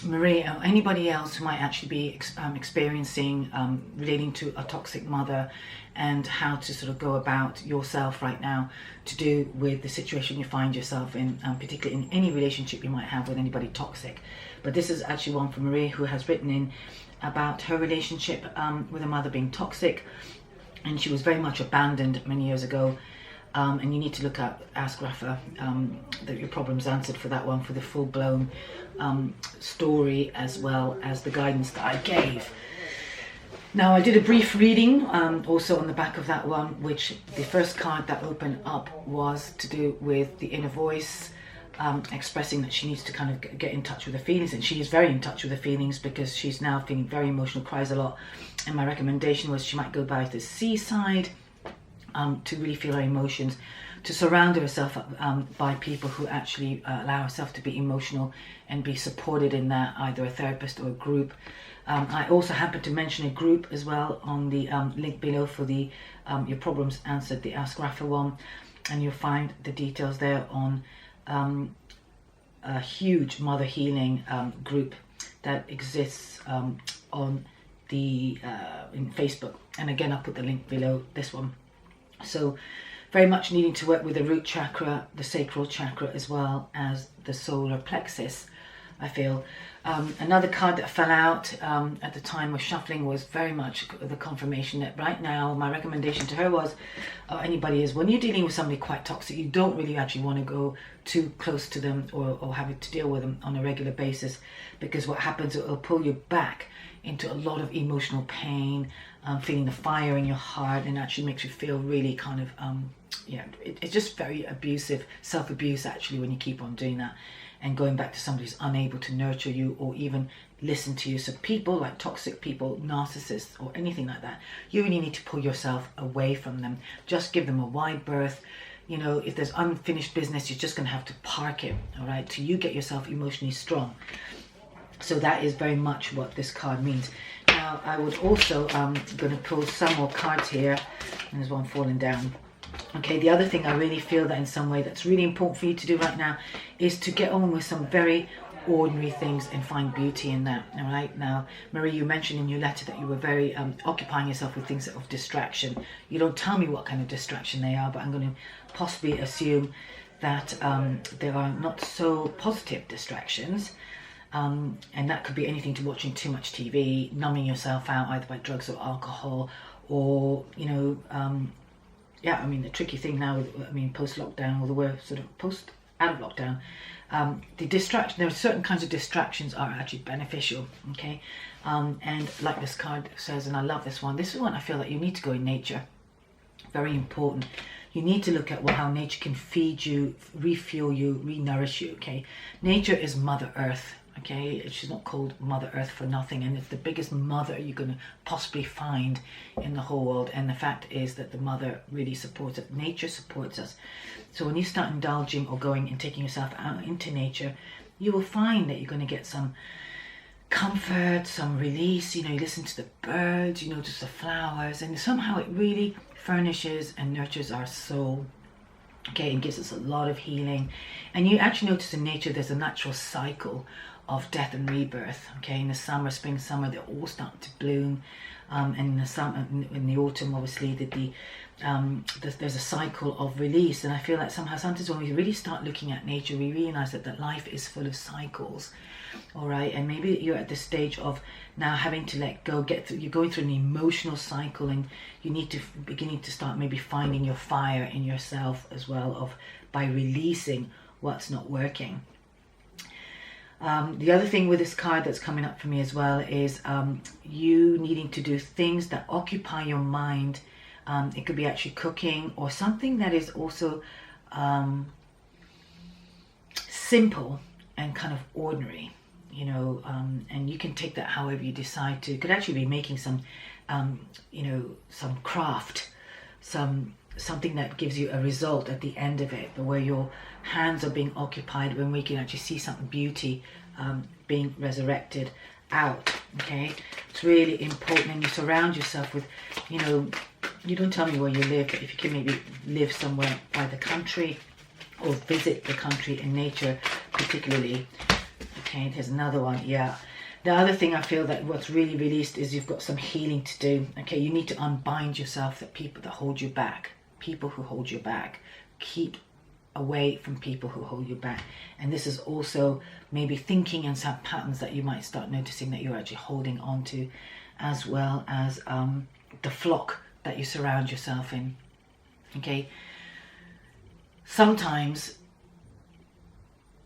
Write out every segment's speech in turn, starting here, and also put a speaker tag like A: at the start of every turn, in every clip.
A: Marie or anybody else who might actually be experiencing relating to a toxic mother, and how to sort of go about yourself right now to do with the situation you find yourself in, particularly in any relationship you might have with anybody toxic. But this is actually one from Marie, who has written in about her relationship with her mother being toxic, and she was very much abandoned many years ago. And you need to look at Ask Rafah, your problems answered for that one, for the full-blown story, as well as the guidance that I gave. Now, I did a brief reading also on the back of that one, which the first card that opened up was to do with the inner voice, expressing that she needs to kind of get in touch with her feelings, and she is very in touch with her feelings because she's now feeling very emotional, cries a lot. And my recommendation was she might go by the seaside to really feel her emotions, to surround herself by people who actually allow herself to be emotional and be supported in that, either a therapist or a group. I also happen to mention a group as well on the link below for the Your Problems Answered, the Ask Rafah one, and you'll find the details there on a huge mother healing group that exists on the in Facebook. And again, I'll put the link below this one. So very much needing to work with the root chakra, the sacral chakra, as well as the solar plexus, I feel. Another card that fell out at the time of shuffling was very much the confirmation that right now, my recommendation to her was, anybody is, when you're dealing with somebody quite toxic, you don't really actually want to go too close to them or having to deal with them on a regular basis, because what happens, it'll pull you back into a lot of emotional pain, feeling the fire in your heart, and actually makes you feel really kind of, it's just very abusive, self-abuse actually, when you keep on doing that and going back to somebody who's unable to nurture you or even listen to you. So people like toxic people, narcissists, or anything like that, you really need to pull yourself away from them. Just give them a wide berth. You know, if there's unfinished business, you're just going to have to park it, all right, till you get yourself emotionally strong. So that is very much what this card means. Now, I would also going to pull some more cards here, and there's one falling down. Okay, the other thing I really feel that in some way that's really important for you to do right now is to get on with some very ordinary things and find beauty in that. All right, now, Marie, you mentioned in your letter that you were very occupying yourself with things of distraction. You don't tell me what kind of distraction they are, but I'm going to possibly assume that there are not so positive distractions. And that could be anything to watching too much TV, numbing yourself out either by drugs or alcohol, or, you know, yeah, I mean, the tricky thing now, post-lockdown, although we're sort of out of lockdown, the distraction, there are certain kinds of distractions are actually beneficial, okay? And like this card says, and I love this one I feel that you need to go in nature. Very important. You need to look at how nature can feed you, refuel you, re-nourish you, okay? Nature is Mother Earth. Okay, she's not called Mother Earth for nothing, and it's the biggest mother you're going to possibly find in the whole world. And the fact is that the mother really supports it. Nature supports us. So when you start indulging or going and taking yourself out into nature, you will find that you're going to get some comfort, some release. You know, you listen to the birds, you notice the flowers, and somehow it really furnishes and nurtures our soul. Okay, and gives us a lot of healing. And you actually notice in nature there's a natural cycle of death and rebirth. Okay, in the summer, spring, summer, they all start to bloom, and in the summer, in the autumn, obviously, there's a cycle of release. And I feel like sometimes when we really start looking at nature, we realize that life is full of cycles. All right, and maybe you're at the stage of now having to let go, you're going through an emotional cycle, and you need to beginning to start maybe finding your fire in yourself as well, by releasing what's not working. The other thing with this card that's coming up for me as well is you needing to do things that occupy your mind. It could be actually cooking or something that is also simple and kind of ordinary, you know, and you can take that however you decide to. It could actually be making some, some craft, something that gives you a result at the end of it, but where your hands are being occupied, when we can actually see something beauty being resurrected out. Okay, it's really important, and you surround yourself with, you know, you don't tell me where you live, but if you can maybe live somewhere by the country or visit the country in nature particularly, Okay, here's another one. Yeah. The other thing I feel that what's really released is you've got some healing to do. Okay, you need to unbind yourself, that people that hold you back, people who hold you back. Keep away from people who hold you back. And this is also maybe thinking and some patterns that you might start noticing that you're actually holding on to, as well as the flock that you surround yourself in. Okay, sometimes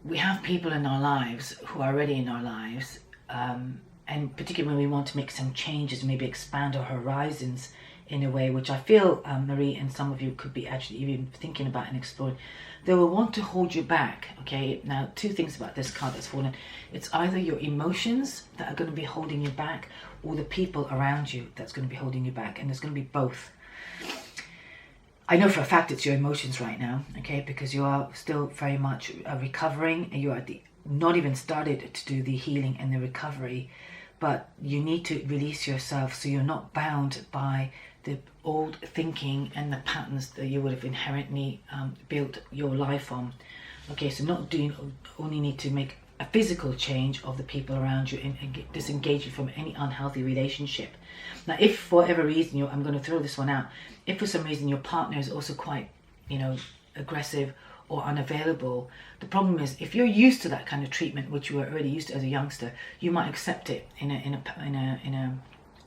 A: we have people in our lives who are already in our lives, and particularly when we want to make some changes, maybe expand our horizons in a way, which I feel, Marie, and some of you could be actually even thinking about and exploring, they will want to hold you back. Okay, now two things about this card that's fallen. It's either your emotions that are going to be holding you back, or the people around you that's going to be holding you back, and there's going to be both. I know for a fact it's your emotions right now, okay, because you are still very much recovering, and you are not even started to do the healing and the recovery, but you need to release yourself so you're not bound by the old thinking and the patterns that you would have inherently built your life on. Okay, so only need to make a physical change of the people around you and disengage you from any unhealthy relationship. Now, if for whatever reason, I'm going to throw this one out, if for some reason your partner is also quite, aggressive or unavailable, the problem is if you're used to that kind of treatment, which you were already used to as a youngster, you might accept it in a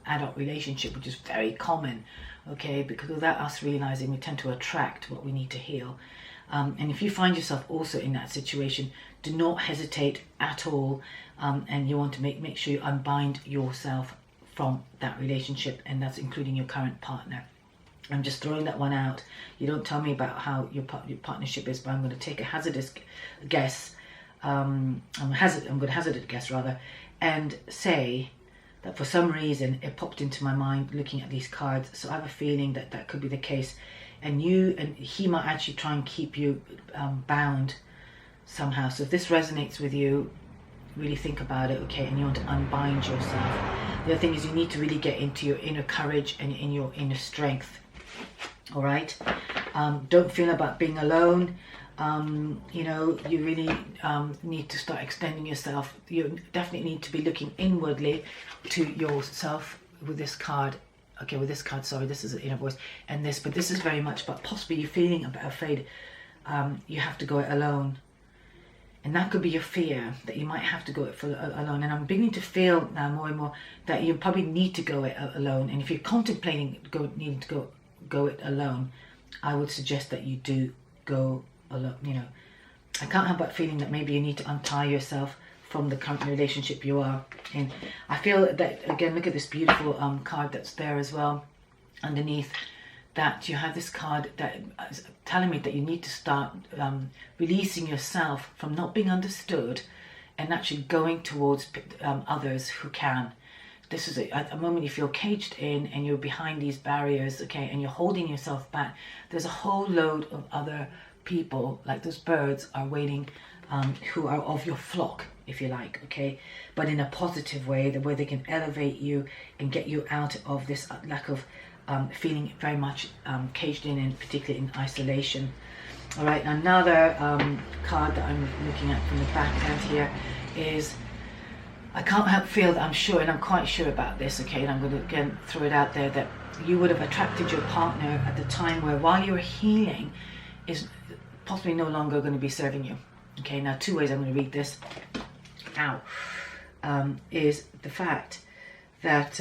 A: adult relationship, which is very common. Okay, because without us realizing, we tend to attract what we need to heal. And if you find yourself also in that situation, do not hesitate at all, and you want to make sure you unbind yourself from that relationship, and that's including your current partner. I'm just throwing that one out. You don't tell me about how your partnership is, but I'm going to take a hazardous guess. I'm going to hazard a guess rather, and say that for some reason it popped into my mind looking at these cards. So I have a feeling that that could be the case, and he might actually try and keep you bound somehow. So if this resonates with you, really think about it, okay? And you want to unbind yourself. The other thing is you need to really get into your inner courage and in your inner strength. All right, don't feel about being alone. You really need to start extending yourself. You definitely need to be looking inwardly to yourself with this card. Okay, with this card, sorry, this is an inner voice, and but this is very much about possibly you feeling a bit afraid you have to go it alone. And that could be your fear, that you might have to go it alone. And I'm beginning to feel now more and more that you probably need to go it alone. And if you're contemplating needing to go it alone, I would suggest that you do go alone. I can't help but feeling that maybe you need to untie yourself from the current relationship you are in. I feel that, again, look at this beautiful card that's there as well underneath, that you have this card that is telling me that you need to start releasing yourself from not being understood and actually going towards others who can. This is at the moment you feel caged in and you're behind these barriers, okay, and you're holding yourself back. There's a whole load of other people, like those birds, are waiting, who are of your flock, if you like, okay, but in a positive way, the way they can elevate you and get you out of this lack of feeling very much caged in, and particularly in isolation. All right, another card that I'm looking at from the back end here is, I can't help feel that I'm sure, and I'm quite sure about this, okay, and I'm going to again throw it out there, that you would have attracted your partner at the time where, while you were healing, is possibly no longer going to be serving you. Okay, now two ways I'm going to read this out is the fact that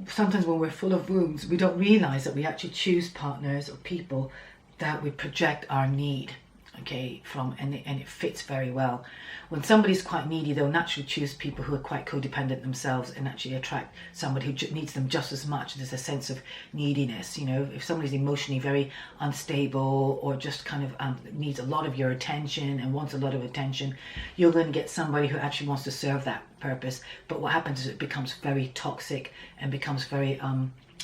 A: sometimes when we're full of wounds, we don't realize that we actually choose partners or people that we project our need, okay, from, and it fits very well. When somebody's quite needy, they'll naturally choose people who are quite codependent themselves and actually attract somebody who needs them just as much. There's a sense of neediness, if somebody's emotionally very unstable or just kind of needs a lot of your attention and wants a lot of attention, you're going to get somebody who actually wants to serve that purpose. But what happens is it becomes very toxic and becomes very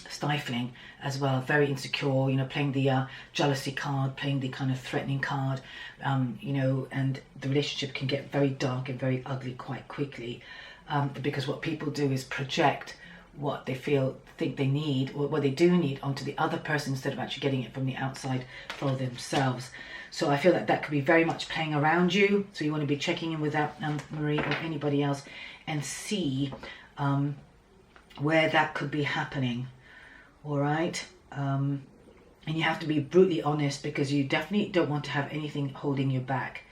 A: stifling as well, very insecure, playing the jealousy card, playing the kind of threatening card, and the relationship can get very dark and very ugly quite quickly, because what people do is project what they think they need, or what they do need, onto the other person instead of actually getting it from the outside for themselves. So I feel that could be very much playing around you. So you want to be checking in with that, Marie, or anybody else, and see where that could be happening. All right. And you have to be brutally honest, because you definitely don't want to have anything holding you back.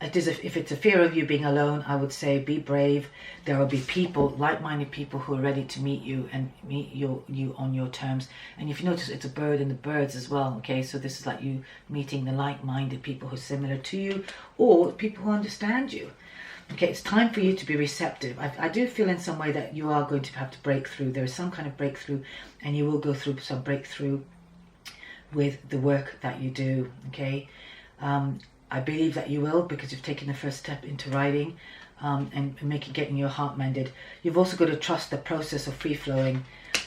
A: If it's a fear of you being alone, I would say be brave. There will be people, like-minded people, who are ready to meet you and meet you on your terms. And if you notice, it's a bird and the birds as well. Okay, so this is like you meeting the like-minded people who are similar to you, or people who understand you. Okay, it's time for you to be receptive. I do feel in some way that you are going to have to break through. There is some kind of breakthrough, and you will go through some breakthrough with the work that you do. Okay. I believe that you will, because you've taken the first step into writing and getting your heart mended. You've also got to trust the process of free-flowing.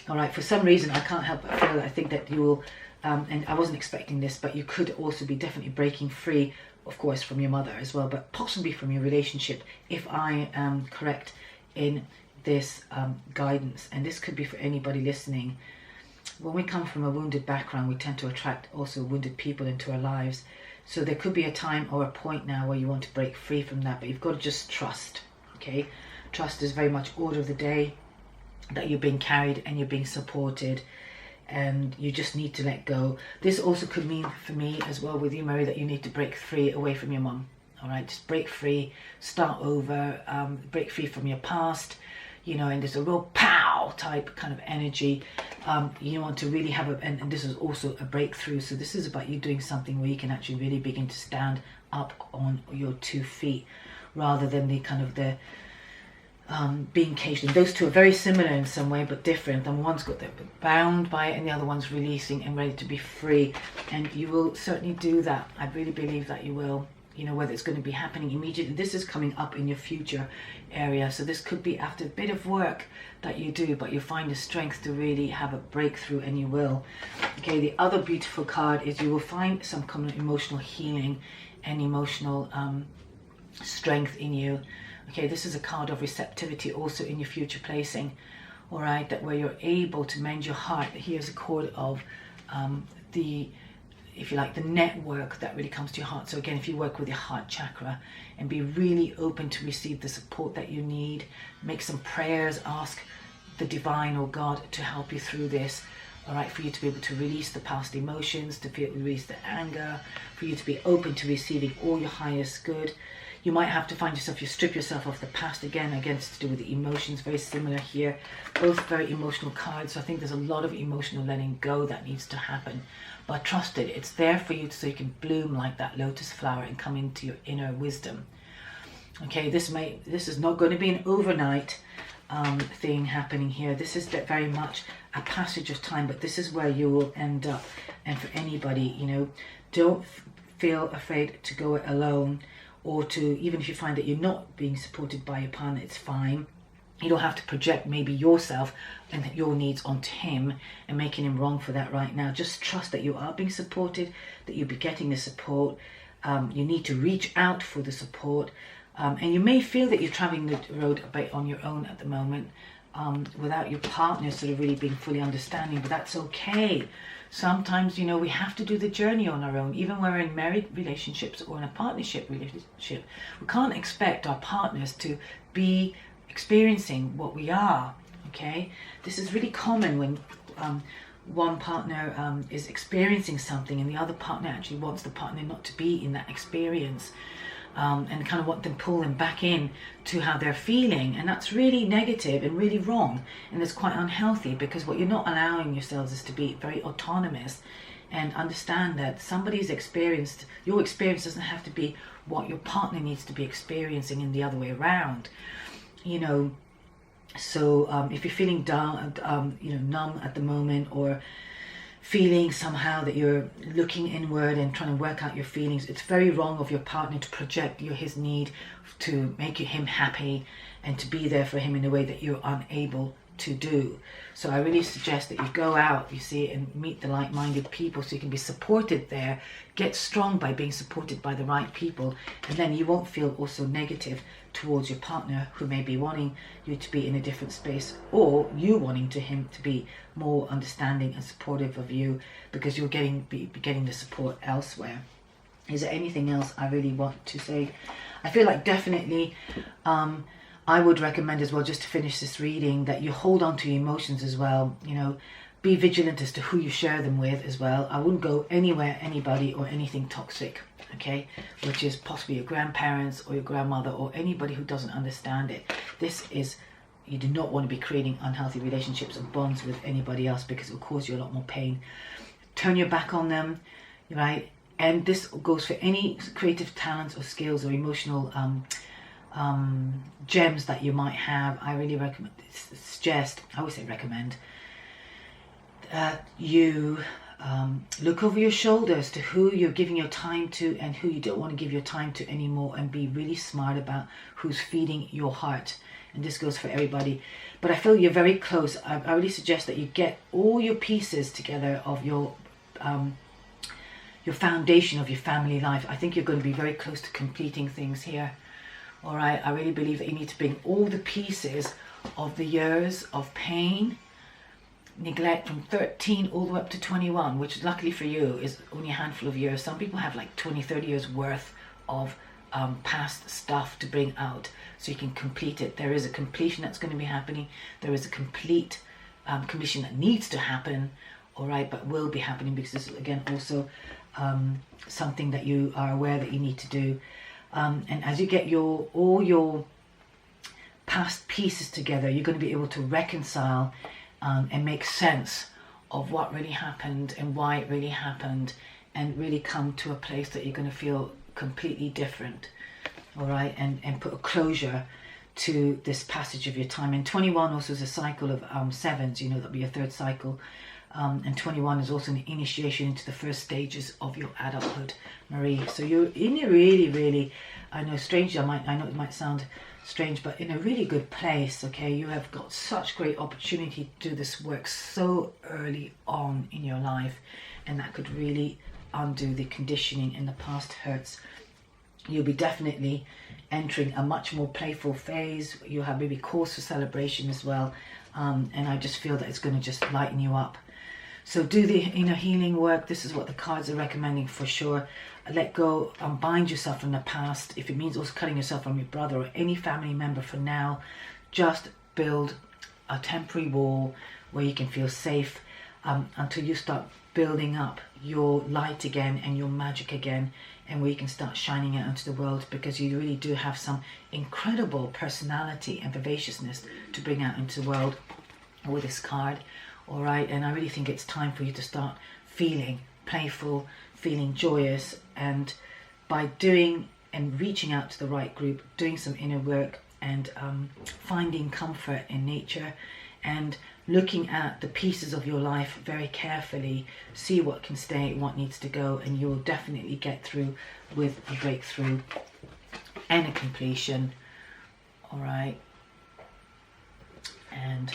A: All right, for some reason, I can't help but feel, I think that you will, and I wasn't expecting this, but you could also be definitely breaking free, of course, from your mother as well, but possibly from your relationship, if I am correct in this guidance. And this could be for anybody listening. When we come from a wounded background, we tend to attract also wounded people into our lives. So there could be a time or a point now where you want to break free from that, but you've got to just trust, okay? Trust is very much order of the day, that you're being carried and you're being supported, and you just need to let go. This also could mean for me as well with you, Mary, that you need to break free away from your mum, all right? Just break free, start over, break free from your past, you know, and there's a real pow type kind of energy. You want to really have and this is also a breakthrough. So this is about you doing something where you can actually really begin to stand up on your 2 feet, rather than the kind of the being caged in. Those two are very similar in some way, but different. And one's got they're bound by it, and the other one's releasing and ready to be free. And you will certainly do that. I really believe that you will. You know, whether it's going to be happening immediately. This is coming up in your future area. So this could be after a bit of work that you do, but you find the strength to really have a breakthrough, and you will. Okay, the other beautiful card is you will find some kind of emotional healing and emotional strength in you. Okay, this is a card of receptivity also in your future placing. All right, that where you're able to mend your heart. Here's a cord of if you like, the network that really comes to your heart. So again, if you work with your heart chakra, and be really open to receive the support that you need, make some prayers, ask the divine or God to help you through this, all right, for you to be able to release the past emotions, to release the anger, for you to be open to receiving all your highest good. You might have to find yourself, you strip yourself off the past again. Again, it's to do with the emotions, very similar here. Both very emotional cards. So I think there's a lot of emotional letting go that needs to happen. But trust it, it's there for you so you can bloom like that lotus flower and come into your inner wisdom. Okay, this is not going to be an overnight thing happening here. This is very much a passage of time, but this is where you will end up. And for anybody, you know, don't feel afraid to go it alone, or to, even if you find that you're not being supported by your partner, it's fine. You don't have to project maybe yourself and your needs onto him and making him wrong for that right now. Just trust that you are being supported, that you'll be getting the support. You need to reach out for the support. And you may feel that you're traveling the road a bit on your own at the moment, without your partner sort of really being fully understanding, but that's okay. Sometimes, you know, we have to do the journey on our own. Even when we're in married relationships or in a partnership relationship, we can't expect our partners to be experiencing what we are. Okay, this is really common when one partner is experiencing something and the other partner actually wants the partner not to be in that experience, and kind of want them pull them back in to how they're feeling, and that's really negative and really wrong, and it's quite unhealthy, because what you're not allowing yourselves is to be very autonomous and understand that somebody's experienced, your experience doesn't have to be what your partner needs to be experiencing, and the other way around. You know, so if you're feeling down, you know, numb at the moment, or feeling somehow that you're looking inward and trying to work out your feelings, it's very wrong of your partner to project his need to make him happy and to be there for him in a way that you're unable to do. So I really suggest that you go out, you see, and meet the like-minded people so you can be supported there. Get strong by being supported by the right people, and then you won't feel also negative towards your partner, who may be wanting you to be in a different space, or you wanting him to be more understanding and supportive of you, because you're getting the support elsewhere. Is there anything else I really want to say? I feel like definitely I would recommend as well, just to finish this reading, that you hold on to your emotions as well. You know, be vigilant as to who you share them with as well. I wouldn't go anywhere, anybody or anything toxic, okay, which is possibly your grandparents or your grandmother or anybody who doesn't understand it. You do not want to be creating unhealthy relationships and bonds with anybody else, because it will cause you a lot more pain. Turn your back on them, right? And this goes for any creative talents or skills or emotional gems that you might have. I really recommend, suggest, I always say recommend, you look over your shoulders to who you're giving your time to and who you don't want to give your time to anymore, and be really smart about who's feeding your heart. And this goes for everybody, but I feel you're very close. I really suggest that you get all your pieces together of your foundation of your family life. I think you're going to be very close to completing things here. All right, I really believe that you need to bring all the pieces of the years of pain, neglect from 13 all the way up to 21, which luckily for you is only a handful of years. Some people have like 20-30 years worth of past stuff to bring out, so you can complete it. There is a completion that's going to be happening. There is a complete completion that needs to happen, all right, but will be happening, because this is again also something that you are aware that you need to do. And as you get all your past pieces together, you're going to be able to reconcile and make sense of what really happened and why it really happened, and really come to a place that you're going to feel completely different, all right, and put a closure to this passage of your time. And 21 also is a cycle of sevens, you know, that'll be a third cycle. And 21 is also an initiation into the first stages of your adulthood, Marie. So you're in a really, really, I know it might sound strange, but in a really good place, okay? You have got such great opportunity to do this work so early on in your life, and that could really undo the conditioning and the past hurts. You'll be definitely entering a much more playful phase. You'll have maybe cause for celebration as well, and I just feel that it's going to just lighten you up. So do the inner healing work. This is what the cards are recommending for sure. Let go, unbind yourself from the past. If it means also cutting yourself from your brother or any family member for now, just build a temporary wall where you can feel safe until you start building up your light again and your magic again, and where you can start shining out into the world, because you really do have some incredible personality and vivaciousness to bring out into the world with this card. All right, and I really think it's time for you to start feeling playful, feeling joyous, and by doing and reaching out to the right group, doing some inner work, and finding comfort in nature, and looking at the pieces of your life very carefully, see what can stay, what needs to go, and you will definitely get through with a breakthrough and a completion. All right, and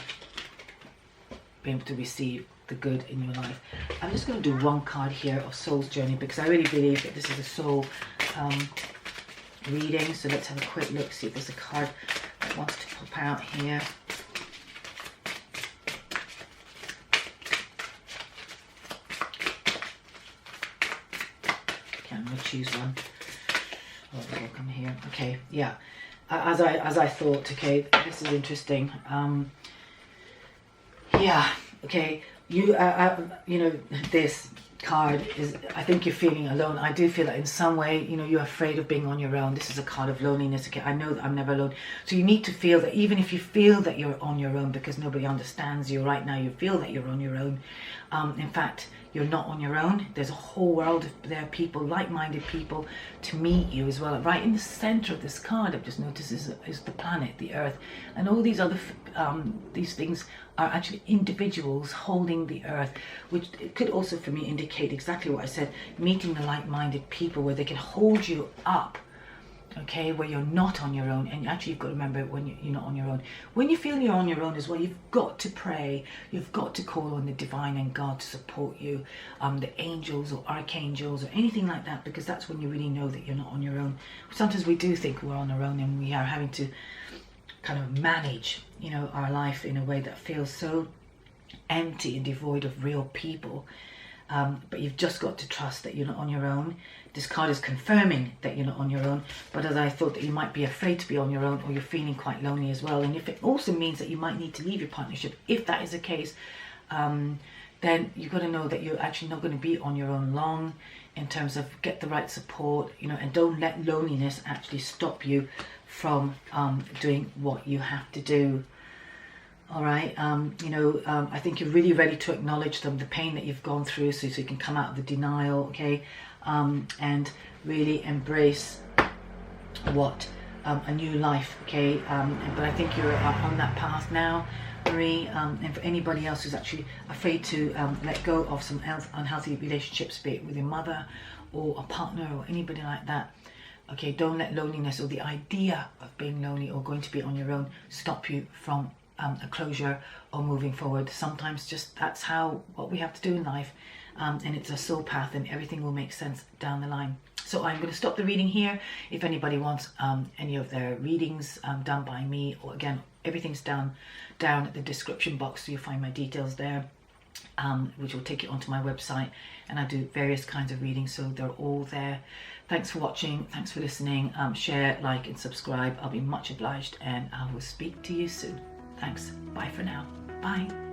A: be able to receive the good in your life. I'm just going to do one card here of Soul's Journey, because I really believe that this is a soul reading. So let's have a quick look, see if there's a card that wants to pop out here. Okay, I'm going to choose one. Oh, it'll come here. Okay, yeah. As I thought. Okay, this is interesting. Yeah, okay, you know, this card is, I think you're feeling alone. I do feel that in some way, you know, you're afraid of being on your own. This is a card of loneliness. Okay, I know that I'm never alone. So you need to feel that, even if you feel that you're on your own because nobody understands you right now, you feel that you're on your own. In fact, you're not on your own. There's a whole world of there, people, like-minded people to meet you as well. Right in the center of this card, I've just noticed, is the planet, the Earth, and all these other these things are actually individuals holding the Earth, which it could also for me indicate exactly what I said, meeting the like-minded people where they can hold you up okay, where you're not on your own. And actually you've got to remember when you're not on your own. When you feel you're on your own as well, you've got to pray, you've got to call on the divine and God to support you, the angels or archangels or anything like that, because that's when you really know that you're not on your own. Sometimes we do think we're on our own and we are having to kind of manage, you know, our life in a way that feels so empty and devoid of real people. But you've just got to trust that you're not on your own. This card is confirming that you're not on your own, but as I thought that you might be afraid to be on your own, or you're feeling quite lonely as well. And if it also means that you might need to leave your partnership, if that is the case, then you've got to know that you're actually not going to be on your own long, in terms of get the right support, you know, and don't let loneliness actually stop you from doing what you have to do. All right, you know, I think you're really ready to acknowledge the pain that you've gone through, so you can come out of the denial, okay, and really embrace what a new life, okay. But I think you're on that path now, Marie. And for anybody else who's actually afraid to let go of some unhealthy relationships, be it with your mother or a partner or anybody like that, okay, don't let loneliness or the idea of being lonely or going to be on your own stop you from a closure or moving forward. Sometimes just that's what we have to do in life, and it's a soul path, and everything will make sense down the line. So I'm going to stop the reading here. If anybody wants any of their readings done by me, or again, everything's down at the description box, so you'll find my details there, which will take you onto my website, and I do various kinds of readings, so they're all there. Thanks for watching, thanks for listening. Share, like and subscribe. I'll be much obliged, and I will speak to you soon. Thanks. Bye for now. Bye.